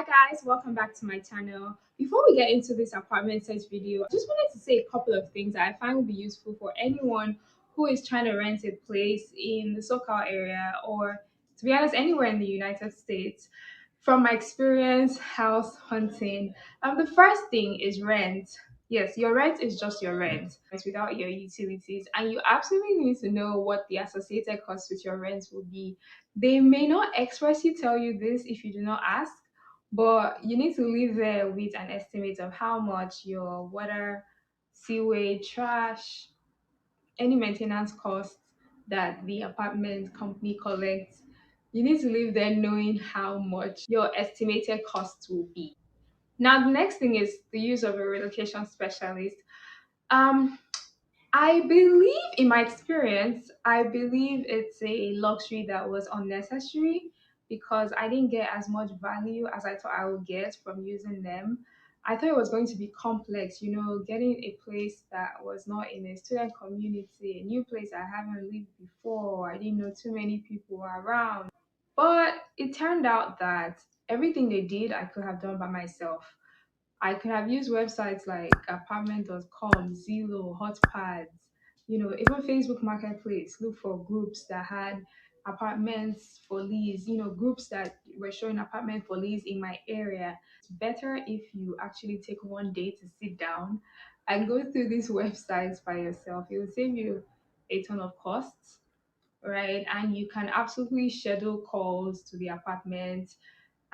Hi guys, welcome back to my channel. Before we get into this apartment search video, I just wanted to say a couple of things that I find will be useful for anyone who is trying to rent a place in the SoCal area or, to be honest, anywhere in the United States. From my experience house hunting, the first thing is rent. Yes, your rent is just your rent. It's without your utilities, and you absolutely need to know what the associated costs with your rent will be. They may not expressly tell you this if you do not ask, but you need to live there with an estimate of how much your water, sewage, trash, any maintenance costs that the apartment company collects. You need to live there knowing how much your estimated costs will be. Now, the next thing is the use of a relocation specialist. Um, I believe, in my experience, I believe it's a luxury that was unnecessary because I didn't get as much value as I thought I would get from using them. I thought it was going to be complex, getting a place that was not in a student community, a new place I haven't lived before. I didn't know too many people around. But it turned out that everything they did, I could have done by myself. I could have used websites like apartment.com, Zillow, Hotpads, even Facebook Marketplace. Look for groups that had apartments for lease, groups that were showing apartment for lease in my area. It's better if you actually take one day to sit down and go through these websites by yourself. It will save you a ton of costs, right? And you can absolutely schedule calls to the apartment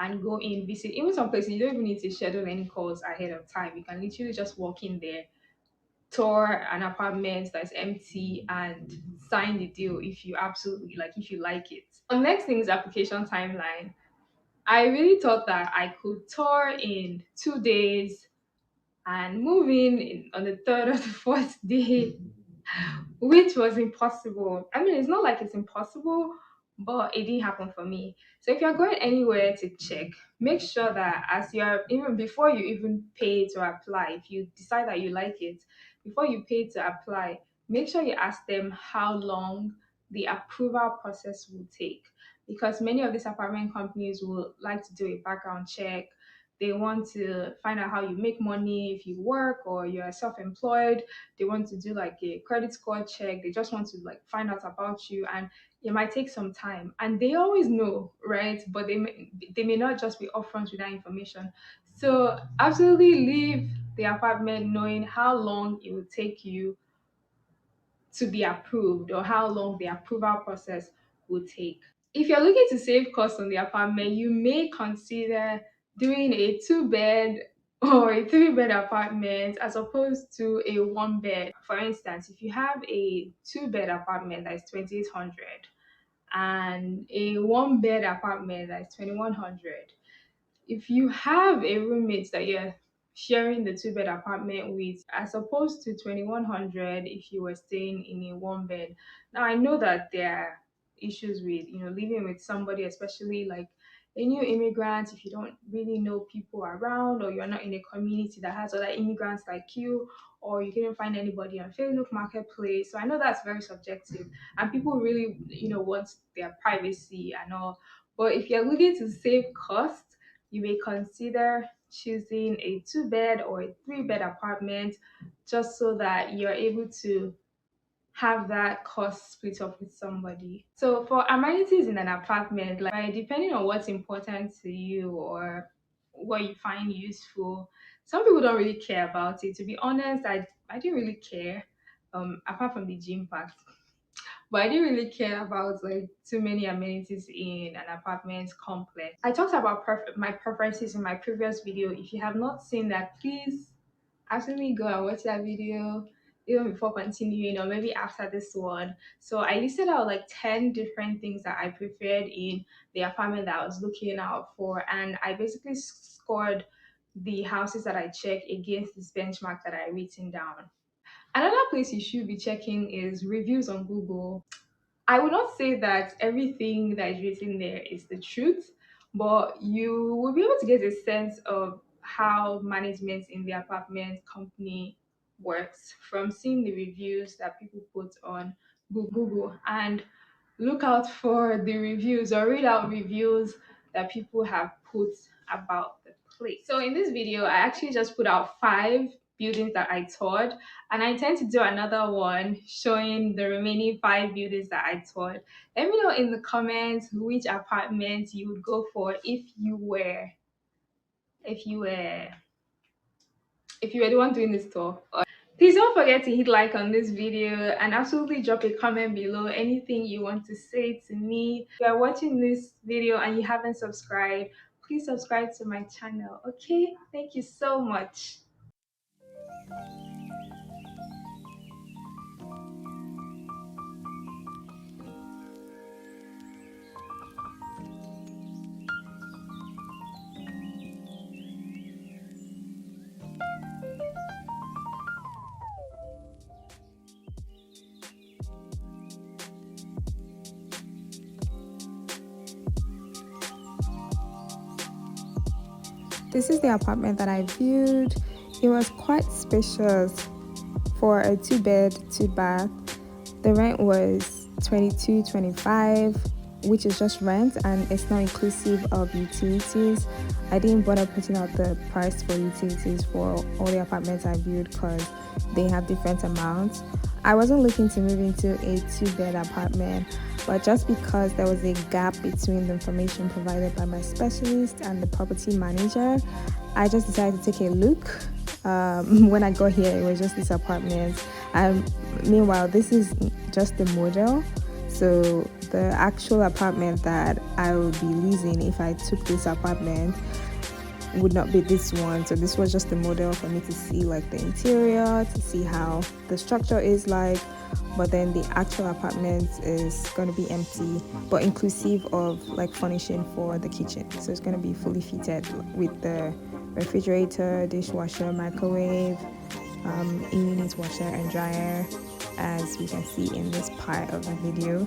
and go in, visit. Even some places you don't even need to schedule any calls ahead of time. You can literally just walk in there, tour an apartment that's empty, and sign the deal if you absolutely if you like it. The next thing is application timeline. I really thought that I could tour in 2 days and move in on the third or the fourth day, which was impossible. I mean, it's not like it's impossible, but it didn't happen for me. So if you're going anywhere to check, make sure that as you're even before you even pay to apply, if you decide that you like it, before you pay to apply, make sure you ask them how long the approval process will take. Because many of these apartment companies will like to do a background check. They want to find out how you make money if you work or you're self-employed. They want to do like a credit score check. They just want to find out about you, and it might take some time. And they always know, right? But they may not just be upfront with that information. So absolutely leave the apartment knowing how long it will take you to be approved or how long the approval process will take. If you're looking to save costs on the apartment, you may consider doing a two-bed or a three-bed apartment as opposed to a one-bed. For instance, if you have a two-bed apartment that's 2,800 and a one-bed apartment that's 2,100, if you have a roommate that you're sharing the two-bed apartment with, as opposed to 2,100 if you were staying in a one bed. Now I know that there are issues with living with somebody, especially like a new immigrant. If you don't really know people around, or you're not in a community that has other immigrants like you, or you couldn't find anybody on Facebook Marketplace. So I know that's very subjective, and people really want their privacy and all. But if you're looking to save costs, you may consider choosing a two-bed or a three-bed apartment, just so that you're able to have that cost split up with somebody. So for amenities in an apartment, like depending on what's important to you or what you find useful, some people don't really care about it. To be honest, I didn't really care, apart from the gym part. But I didn't really care about like too many amenities in an apartment complex. I talked about my preferences in my previous video. If you have not seen that, please absolutely go and watch that video even before continuing, or maybe after this one. So I listed out like 10 different things that I preferred in the apartment that I was looking out for, and I basically scored the houses that I checked against this benchmark that I written down. Another place you should be checking is reviews on Google. I would not say that everything that is written there is the truth, but you will be able to get a sense of how management in the apartment company works from seeing the reviews that people put on Google, and look out for the reviews or read out reviews that people have put about the place. So in this video, I actually just put out 5 buildings that I toured, and I intend to do another one showing the remaining 5 buildings that I toured. Let me know in the comments which apartment you would go for if you were if you were the one doing this tour. Please don't forget to hit like on this video and absolutely drop a comment below anything you want to say to me. If you are watching this video and you haven't subscribed, please subscribe to my channel. Okay, thank you so much. This is the apartment that I viewed. It was quite spacious for a 2-bed, 2-bath. The rent was 22.25, which is just rent and it's not inclusive of utilities. I didn't bother putting out the price for utilities for all the apartments I viewed because they have different amounts. I wasn't looking to move into a 2-bed apartment, but just because there was a gap between the information provided by my specialist and the property manager, I just decided to take a look. When I got here, it was just this apartment, and meanwhile this is just the model, so the actual apartment that I would be leasing if I took this apartment would not be this one. So this was just the model for me to see like the interior, to see how the structure is like, but then the actual apartment is going to be empty but inclusive of like furnishing for the kitchen. So it's going to be fully fitted with the refrigerator, dishwasher, microwave, in-unit washer and dryer, as we can see in this part of the video.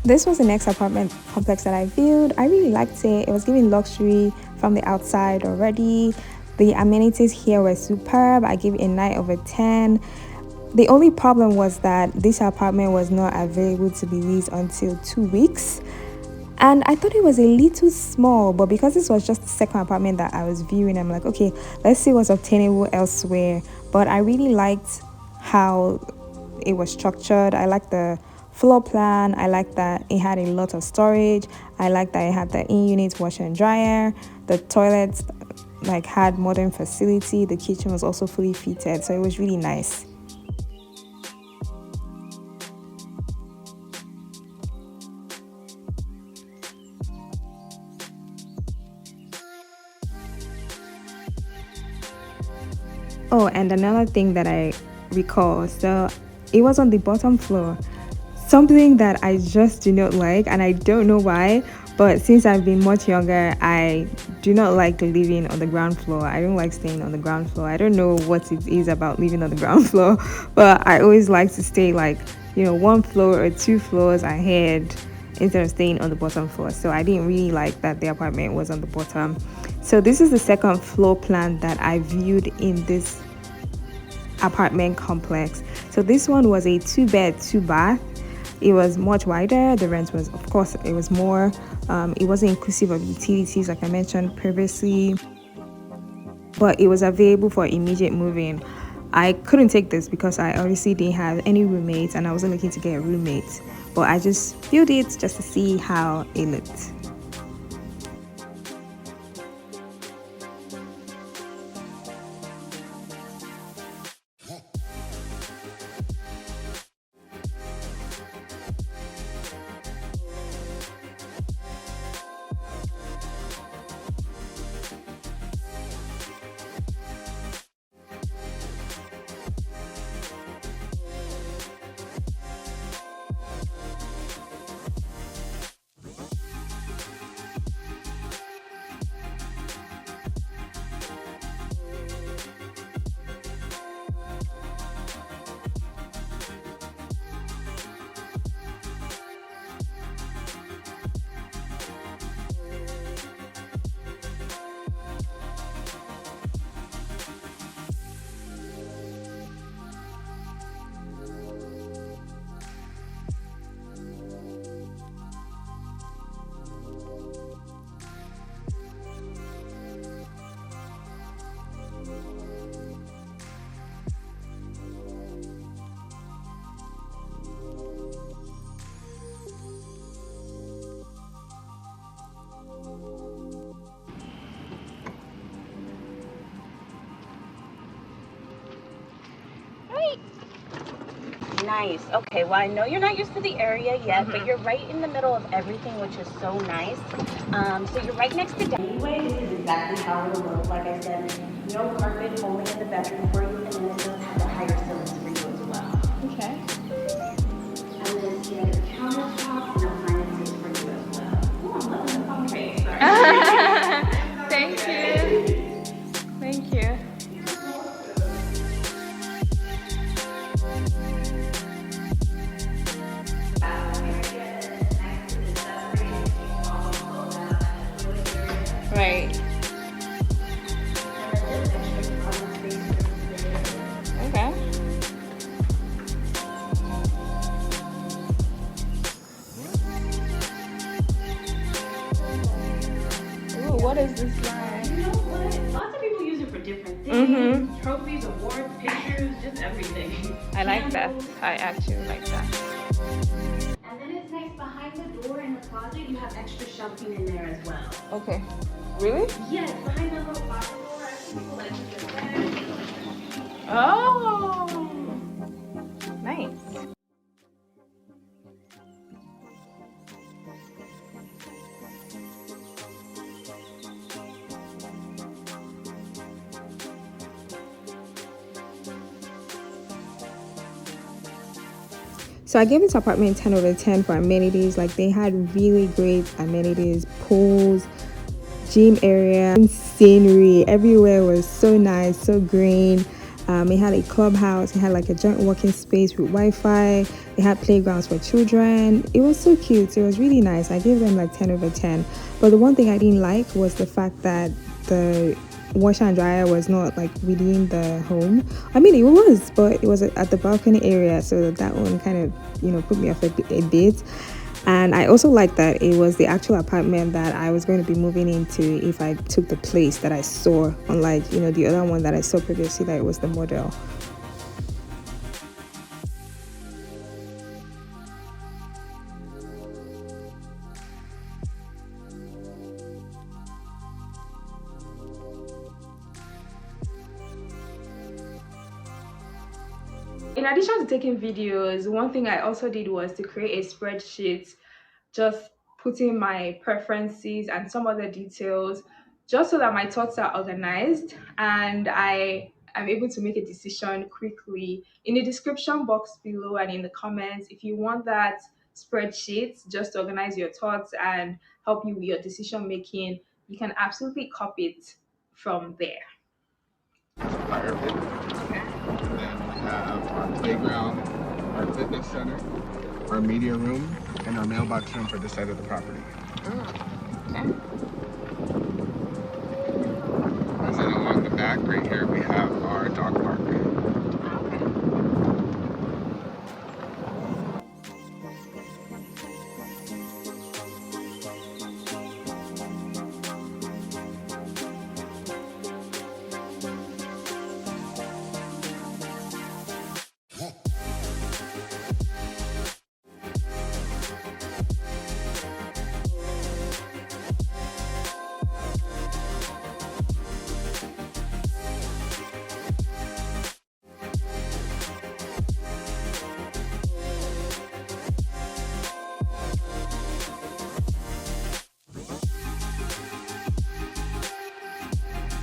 This was the next apartment complex that I viewed. I really liked it. It was giving luxury from the outside already. The amenities here were superb. I gave it a 9/10. The only problem was that this apartment was not available to be leased until 2 weeks. And I thought it was a little small, but because this was just the second apartment that I was viewing, I'm like, okay, let's see what's obtainable elsewhere. But I really liked how it was structured. I liked the floor plan. I liked that it had a lot of storage. I liked that it had the in-unit washer and dryer. The toilets like had modern facility. The kitchen was also fully fitted, so it was really nice. Oh, and another thing that I recall, so it was on the bottom floor, something that I just do not like, and I don't know why, but since I've been much younger, I do not like living on the ground floor. I don't like staying on the ground floor. I don't know what it is about living on the ground floor, but I always like to stay like, 1 floor or 2 floors ahead instead of staying on the bottom floor. So I didn't really like that the apartment was on the bottom. So this is the second floor plan that I viewed in this apartment complex. So this one was a 2-bed, 2-bath. It was much wider. The rent was, of course, it was more. It wasn't inclusive of utilities like I mentioned previously, but it was available for immediate moving. I couldn't take this because I obviously didn't have any roommates and I wasn't looking to get a roommate, but I just viewed it just to see how it looked. nice. Okay, well, I know you're not used to the area yet, but you're right in the middle of everything, which is so nice. So you're right next to anyway, this is exactly how it'll look. Like I said, no carpet only in the bedroom for you, and then it does have the higher ceilings for you as well. Okay. And then here are the countertops and appliances for you as well. Oh, I'm loving the phone case. Sorry. Thank you. Thank you. Right. Okay. Ooh, what is this line? You know what? Lots of people use it for different things. Trophies, awards, pictures, just everything. I like that. I actually like that. And then it's nice behind the door in the closet, you have extra shelving in there as well. Okay. Really? Yes, behind the little closet door, people like to get bags. Oh, nice. So I gave this apartment 10 over 10 for amenities. Like, they had really great amenities, pools, gym area, scenery. Everywhere was so nice, so green. It had a clubhouse. It had like a joint working space with Wi-Fi. It had playgrounds for children. It was so cute. It was really nice. I gave them like 10 over 10. But the one thing I didn't like was the fact that the washer and dryer was not like within the home. I mean, it was, but it was at the balcony area, so that one kind of, put me off a bit. And I also like that it was the actual apartment that I was going to be moving into if I took the place that I saw, unlike, the other one that I saw previously, that it was the model. In addition to taking videos, one thing I also did was to create a spreadsheet, just putting my preferences and some other details, just so that my thoughts are organized and I am able to make a decision quickly. In the description box below and in the comments, if you want that spreadsheet just to organize your thoughts and help you with your decision making, you can absolutely copy it from there. Fire pit. And then we have our playground, our fitness center, our media room, and our mailbox room for this side of the property. Okay. And then along the back right here, we have our dog park.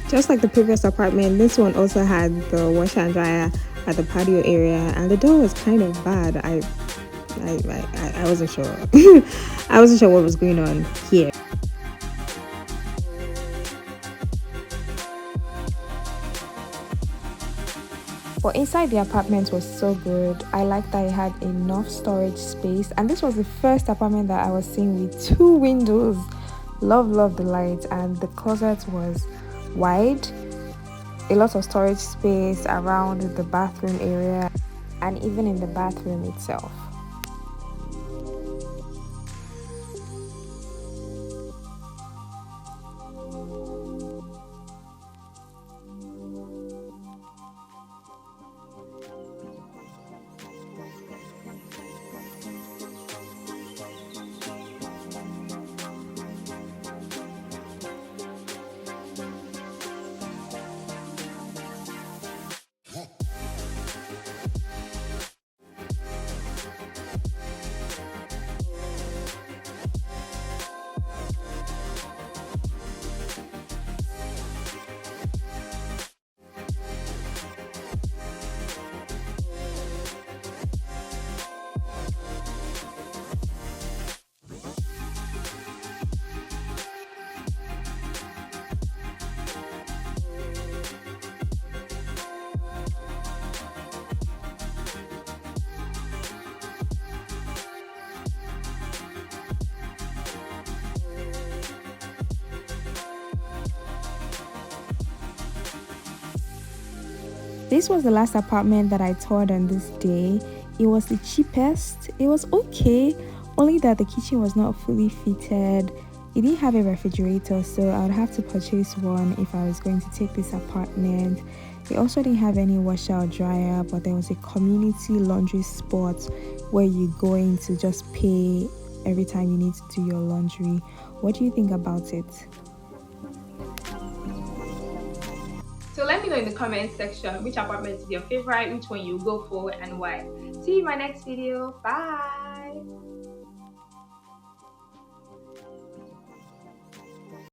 Just like the previous apartment, this one also had the washer and dryer at the patio area, and the door was kind of bad. I wasn't sure. I wasn't sure what was going on here. But inside the apartment was so good. I liked that it had enough storage space, and this was the first apartment that I was seeing with 2 windows. Love the light, and the closet was wide, a lot of storage space around the bathroom area and even in the bathroom itself. This was the last apartment that I toured on this day. It was the cheapest. It was okay, only that the kitchen was not fully fitted. It didn't have a refrigerator, so I would have to purchase one if I was going to take this apartment. It also didn't have any washer or dryer, but there was a community laundry spot where you go in to just pay every time you need to do your laundry. What do you think about it? So let me know in the comment section which apartment is your favorite, which one you go for, and why. See you in my next video. Bye.